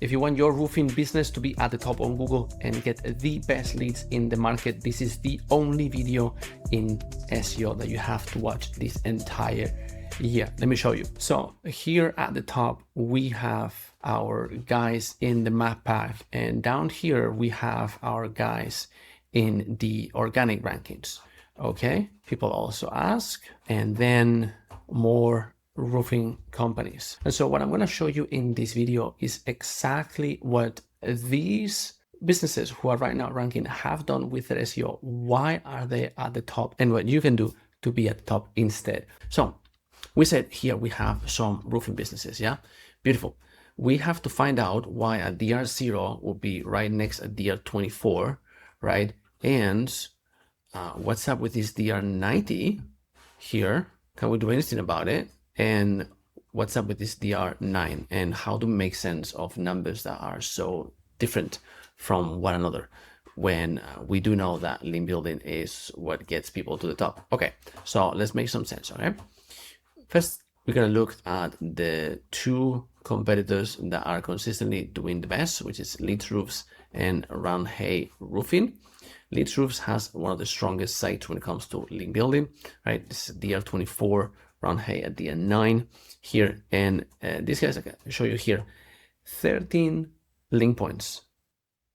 If you want your roofing business to be at the top on Google and get the best leads in the market, this is the only video in SEO that you have to watch this entire year. Let me show you. So here at the top, we have our guys in the map pack, and down here we have our guys in the organic rankings. Okay, people also ask, and then more roofing companies. And so what I'm going to show you in this video is exactly what these businesses who are right now ranking have done with their SEO. Why are they at the top, and what you can do to be at the top instead. So we said here we have some roofing businesses. Yeah, beautiful. We have to find out why a DR0 will be right next at DR24, right? And what's up with this DR90 here? Can we do anything about it? And what's up with this DR9? And how do we make sense of numbers that are so different from one another when we do know that link building is what gets people to the top? Okay, so let's make some sense, okay? First, we're gonna look at the two competitors that are consistently doing the best, which is Leeds Roofs and Round Hay Roofing. Leeds Roofs has one of the strongest sites when it comes to link building, right? This is DR24, Round Hay at DR9 here. And these guys, I can show you here, 13 link points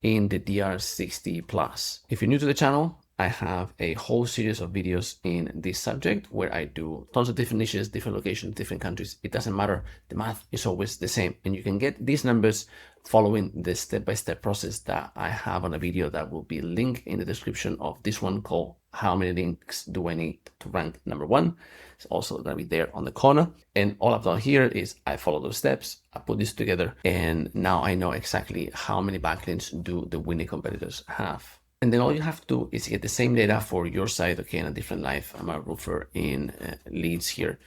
in the DR60 plus. If you're new to the channel, I have a whole series of videos in this subject where I do tons of different niches, different locations, different countries. It doesn't matter. The math is always the same. And you can get these numbers following the step-by-step process that I have on a video that will be linked in the description of this one called How Many Links Do I Need to Rank Number One? It's also going to be there on the corner. And all I've done here is I follow those steps, I put this together, and now I know exactly how many backlinks do the winning competitors have. And then all you have to do is get the same data for your site, okay, in a different life. I'm a roofer in Leeds here,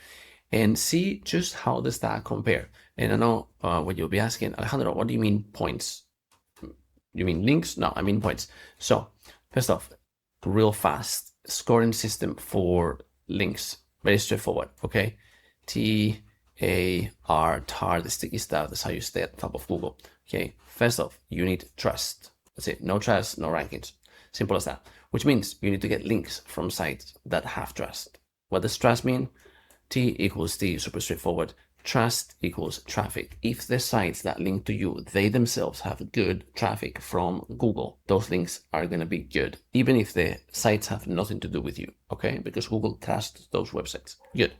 and see just how does that compare. And I know what you'll be asking, Alejandro, what do you mean points? You mean links? No, I mean points. So first off, real fast scoring system for links. Very straightforward, okay? TAR, the sticky stuff, that's how you stay at the top of Google. Okay, first off, you need trust. That's it, no trust, no rankings. Simple as that, which means you need to get links from sites that have trust. What does trust mean? T equals T, super straightforward. Trust equals traffic. If the sites that link to you, they themselves have good traffic from Google, those links are going to be good, even if the sites have nothing to do with you, okay? Because Google trusts those websites. Good.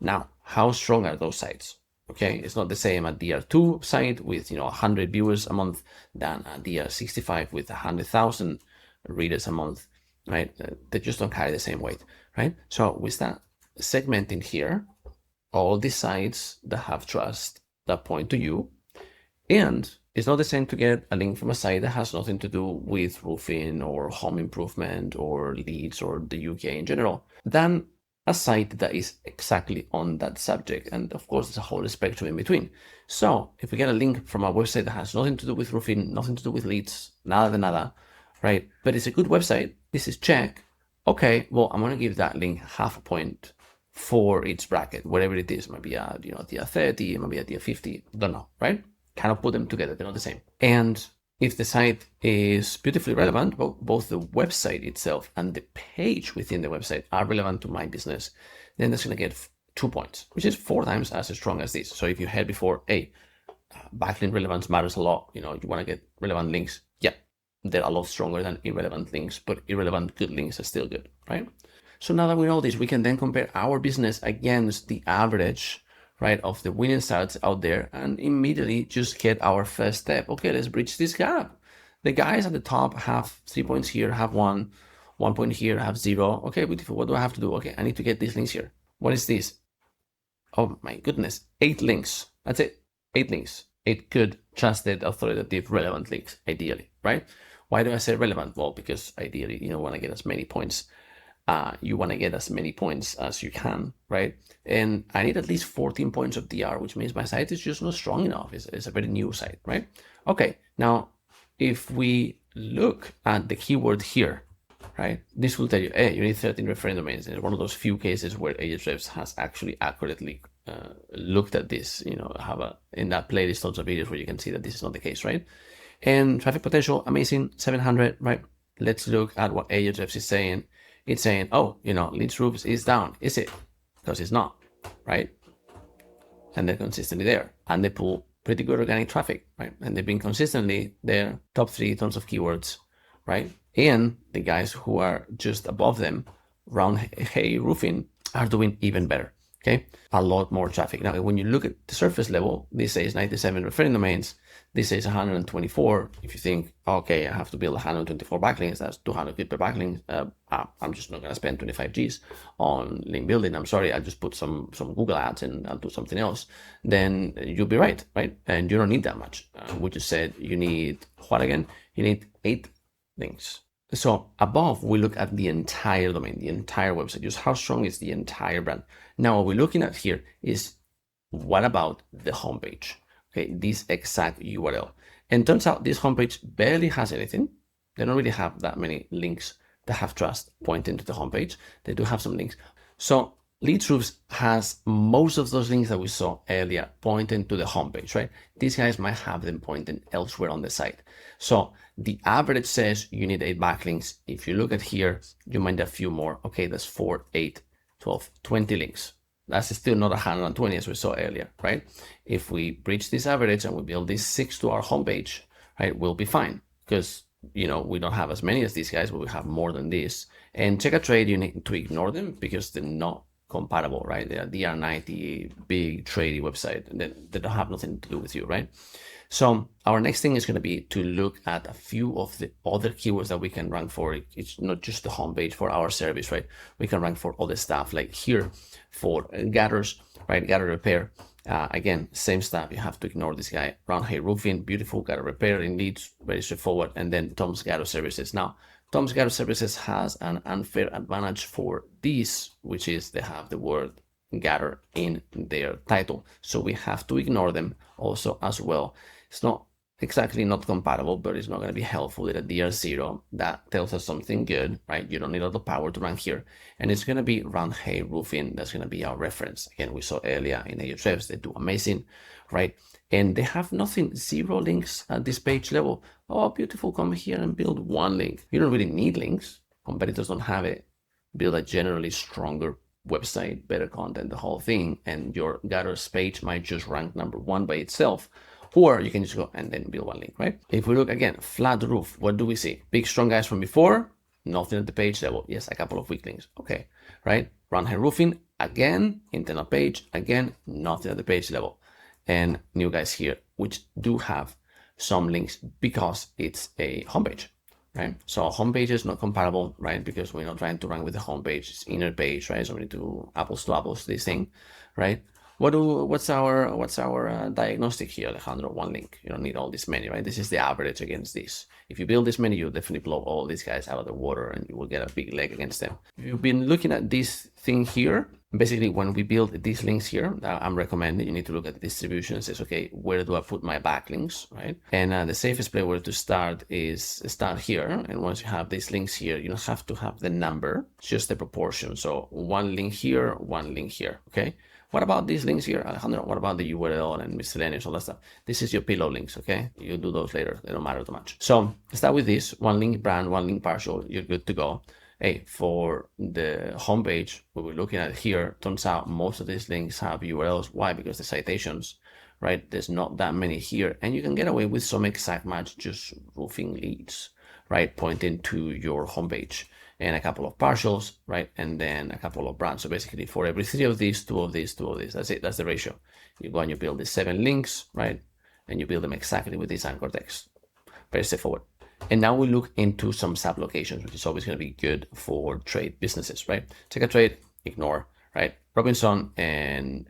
Now, how strong are those sites? Okay, it's not the same at DR2 site with 100 viewers a month than a DR65 with 100,000 readers a month, right? They just don't carry the same weight, right? So we start segmenting here all the sites that have trust that point to you, and it's not the same to get a link from a site that has nothing to do with roofing or home improvement or Leeds or the UK in general than a site that is exactly on that subject. And of course, there's a whole spectrum in between. So if we get a link from a website that has nothing to do with roofing, nothing to do with Leeds, nada de nada, right? But it's a good website, this is check. Okay, well, I'm going to give that link half a point for its bracket, whatever it is. Maybe a tier 30, maybe a tier 50, don't know, right? Kind of put them together, they're not the same. And if the site is beautifully relevant, both the website itself and the page within the website are relevant to my business, then that's going to get 2 points, which is 4 times as strong as this. So if you heard before, hey, backlink relevance matters a lot, you want to get relevant links. Yeah, they're a lot stronger than irrelevant links, but irrelevant good links are still good, right? So now that we know this, we can then compare our business against the average, right, of the winning sites out there and immediately just get our first step. Okay, let's bridge this gap. The guys at the top have 3 points here, have 1 point here, have 0. Okay, beautiful. What do I have to do? Okay, I need to get these links here. What is this? Oh my goodness, 8 links. That's it. 8 links. 8 good, trusted, authoritative, relevant links, ideally, right? Why do I say relevant? Well, because ideally, you want to get as many points. You want to get as many points as you can, right? And I need at least 14 points of DR, which means my site is just not strong enough. It's a very new site, right? Okay, now if we look at the keyword here, right, this will tell you, hey, you need 13 referring domains. And it's one of those few cases where Ahrefs has actually accurately looked at this, have in that playlist tons of videos where you can see that this is not the case, right? And traffic potential, amazing, 700, right? Let's look at what Ahrefs is saying. It's saying, oh, Leeds roofs is down. Is it? Because it's not, right? And they're consistently there, and they pull pretty good organic traffic, right? And they've been consistently there, top 3 tons of keywords, right? And the guys who are just above them, Round Hay Roofing, are doing even better. Okay, a lot more traffic. Now, when you look at the surface level, this says 97 referring domains. This says 124. If you think, okay, I have to build 124 backlinks, that's 200 quid per backlink. I'm just not going to spend 25 Gs on link building. I'm sorry, I'll just put some Google ads and I'll do something else. Then you'll be right? And you don't need that much. We just said you need what again? You need 8 links. So above, we look at the entire domain, the entire website, just how strong is the entire brand. Now, what we're looking at here is, what about the homepage? Okay, this exact URL. And turns out this homepage barely has anything. They don't really have that many links that have trust pointing to the homepage. They do have some links. So Leeds Roofs has most of those links that we saw earlier pointing to the homepage, right? These guys might have them pointing elsewhere on the site. So the average says you need 8 backlinks. If you look at here, you might need a few more. Okay, that's 4, 8, 12, 20 links. That's still not 120 as we saw earlier, right? If we breach this average and we build these 6 to our homepage, right, we'll be fine, because we don't have as many as these guys, but we have more than this. And Checkatrade, you need to ignore them because they're not compatible, right? They are DR90, big tradey website, and they don't have nothing to do with you, right? So our next thing is going to be to look at a few of the other keywords that we can rank for. It's not just the homepage for our service, right? We can rank for other stuff, like here for gutters, right? Gutter repair. Again, same stuff. You have to ignore this guy. Round Hay Roofing, beautiful gutter repair in Leeds, very straightforward. And then Tom's Gutter Services. Now, Tom's Gutter Services has an unfair advantage for these, which is they have the word gutter in their title. So we have to ignore them also as well. It's not exactly not compatible, but it's not going to be helpful at a DR0. That tells us something good, right? You don't need all the power to rank here. And it's going to be Round Hay Roofing. That's going to be our reference. Again, we saw earlier in Ahrefs, they do amazing, right? And they have nothing, 0 links at this page level. Oh, beautiful, come here and build 1 link. You don't really need links. Competitors don't have it. Build a generally stronger website, better content, the whole thing. And your gutters page might just rank number 1 by itself. Or you can just go and then build 1 link, right? If we look again, flat roof, what do we see? Big, strong guys from before, nothing at the page level. Yes, a couple of weak links. Okay, right? Round Hay Roofing, again, internal page, again, nothing at the page level. And new guys here, which do have some links because it's a homepage, right? So homepage is not compatible, right? Because we're not trying to rank with the homepage, it's inner page, right? So we need to apples to apples this thing, right? What's our diagnostic here, Alejandro? 1 link. You don't need all this many, right? This is the average against this. If you build this many, you'll definitely blow all these guys out of the water and you will get a big leg against them. If you've been looking at this thing here, basically when we build these links here, I'm recommending you need to look at the distribution and says, okay, where do I put my backlinks, right? And the safest place where to start is start here. And once you have these links here, you don't have to have the number, just the proportion. So 1 link here, 1 link here, okay? What about these links here, Alejandro? What about the URL and miscellaneous, all that stuff? This is your pillow links, okay? You do those later. They don't matter too much. So start with this, 1 link brand, 1 link partial. You're good to go. Hey, for the homepage, what we're looking at here, turns out most of these links have URLs. Why? Because the citations, right? There's not that many here. And you can get away with some exact match, just roofing leads, right? Pointing to your homepage. And a couple of partials, right? And then a couple of brands. So basically for every 3 of these, 2 of these, 2 of these, that's it. That's the ratio. You go and you build these 7 links, right? And you build them exactly with this anchor text. Very straightforward. And now we look into some sub locations, which is always going to be good for trade businesses, right? Checkatrade, ignore, right? Robinson and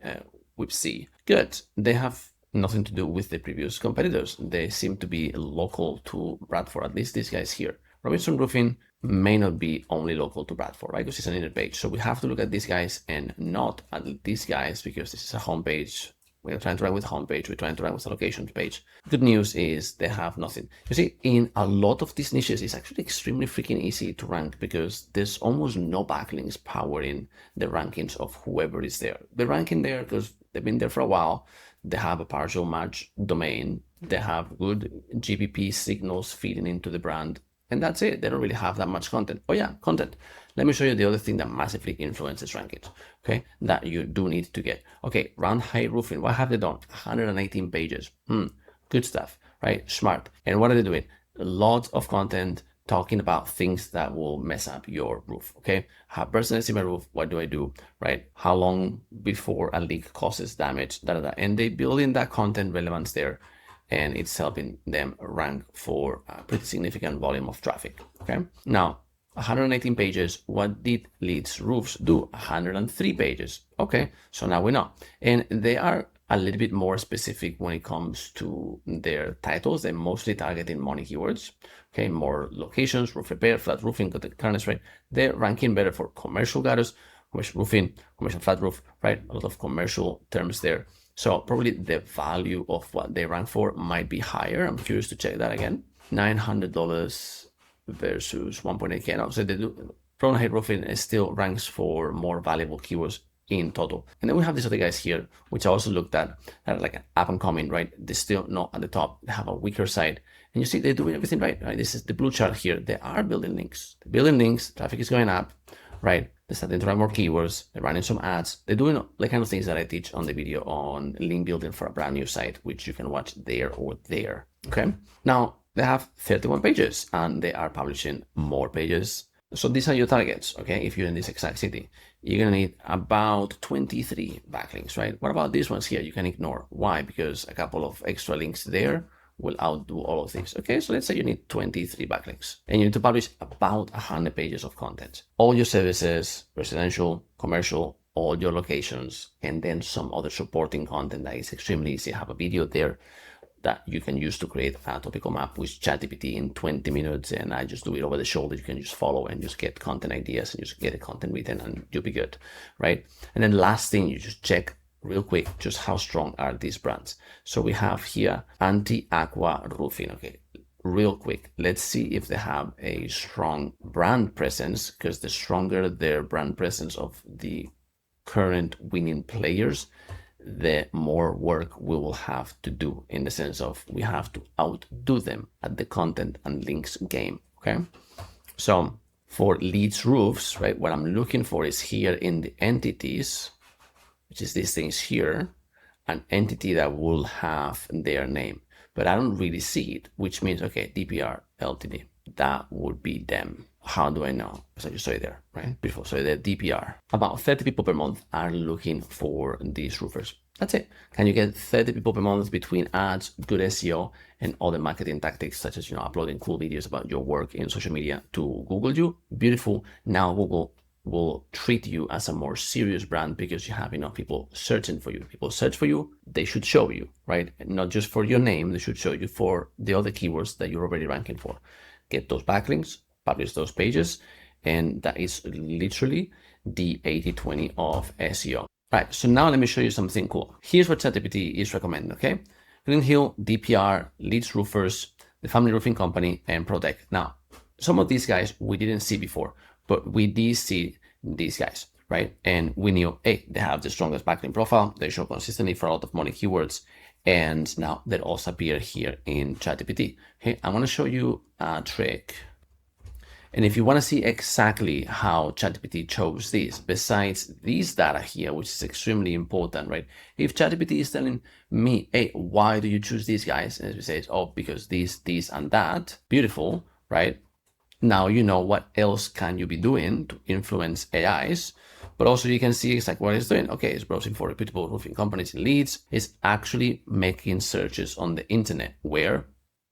Whipsy, good. They have nothing to do with the previous competitors. They seem to be local to Bradford, at least these guys here. Robinson Roofing may not be only local to Bradford, right? Because it's an inner page. So we have to look at these guys and not at these guys because this is a homepage We're trying to rank with homepage. We're trying to rank with the location page. Good news is they have nothing. You see, in a lot of these niches, it's actually extremely freaking easy to rank because there's almost no backlinks powering the rankings of whoever is there. They're ranking there because they've been there for a while. They have a partial match domain. They have good GPP signals feeding into the brand. And that's it. They don't really have that much content. Oh yeah, content. Let me show you the other thing that massively influences rankings, okay, that you do need to get. Okay, round height roofing. What have they done? 118 pages. Good stuff, right? Smart. And what are they doing? Lots of content talking about things that will mess up your roof, okay? Have personally seen my roof, what do I do, right? How long before a leak causes damage, And they build in that content relevance there, and it's helping them rank for a pretty significant volume of traffic, okay? Now, 118 pages, what did Leeds roofs do? 103 pages. Okay, so now we know. And they are a little bit more specific when it comes to their titles. They're mostly targeting money keywords. Okay, more locations, roof repair, flat roofing, current rate. They're ranking better for commercial gutters, commercial roofing, commercial flat roof, right? A lot of commercial terms there. So probably the value of what they rank for might be higher. I'm curious to check that again. $900 versus 1.8K. No, so they do. Round height roofing still ranks for more valuable keywords in total. And then we have these other guys here, which I also looked at, that are like an up and coming, right? They're still not at the top. They have a weaker side. And you see, they're doing everything right? This is the blue chart here. They are building links. They're building links. Traffic is going up, right? They're starting to run more keywords. They're running some ads. They're doing the kind of things that I teach on the video on link building for a brand new site, which you can watch there or there. Okay. Now, they have 31 pages and they are publishing more pages. So these are your targets, okay? If you're in this exact city, you're gonna need about 23 backlinks, right? What about these ones here? You can ignore. Why? Because a couple of extra links there will outdo all of these. Okay, so let's say you need 23 backlinks and you need to publish about 100 pages of content. All your services, residential, commercial, all your locations, and then some other supporting content that is extremely easy. I have a video there that you can use to create a topical map with ChatGPT in 20 minutes. And I just do it over the shoulder. You can just follow and just get content ideas and just get the content written and you'll be good, right? And then last thing, you just check real quick, just how strong are these brands. So we have here Anti-Aqua Roofing. Okay, real quick, let's see if they have a strong brand presence, because the stronger their brand presence of the current winning players, the more work we will have to do, in the sense of we have to outdo them at the content and links game, okay? So for Leeds roofs, right, what I'm looking for is here in the entities, which is these things here, an entity that will have their name, but I don't really see it, which means, okay, DPR Ltd, that would be them. How do I know? So you saw it there, right? Beautiful. So the DPR, about 30 people per month are looking for these roofers. That's it. Can you get 30 people per month between ads, good SEO, and other marketing tactics, such as, uploading cool videos about your work in social media to Google you? Beautiful. Now Google will treat you as a more serious brand because you have enough people searching for you. People search for you, they should show you, right? Not just for your name, they should show you for the other keywords that you're already ranking for. Get those backlinks, publish those pages, and that is literally the 80-20 of SEO. Right, so now let me show you something cool. Here's what ChatGPT is recommending, okay? Green Hill, DPR, Leeds Roofers, the Family Roofing Company, and Protect. Now, some of these guys we didn't see before, but we did see these guys, right? And we knew, hey, they have the strongest backlink profile. They show consistently for a lot of money keywords. And now they also appear here in ChatGPT. Okay, I want to show you a trick. And if you want to see exactly how ChatGPT chose these, besides these data here, which is extremely important, right? If ChatGPT is telling me, hey, why do you choose these guys? And it says, oh, because these, and that, beautiful, right? Now you know what else can you be doing to influence AIs, but also you can see exactly what it's doing. Okay, it's browsing for reputable roofing companies in Leeds. It's actually making searches on the internet where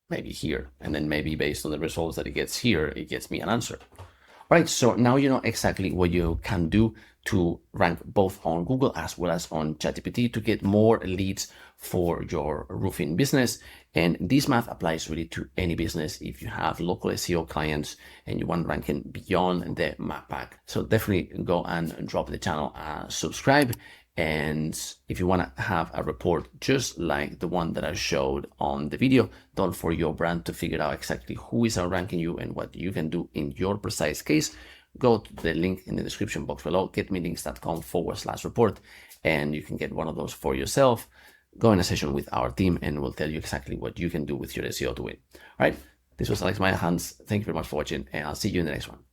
maybe here, and then maybe based on the results that it gets here, it gets me an answer. All right, so now you know exactly what you can do to rank both on Google as well as on ChatGPT to get more leads for your roofing business. And this math applies really to any business if you have local SEO clients and you want ranking beyond the map pack. So definitely go and drop the channel, subscribe, And if you want to have a report just like the one that I showed on the video done for your brand to figure out exactly who is outranking you and what you can do in your precise case, go to the link in the description box below, getmeetings.com/report, and you can get one of those for yourself. Go in a session with our team and we'll tell you exactly what you can do with your SEO to win. All right, this was Alex Maya Hans. Thank you very much for watching, and I'll see you in the next one.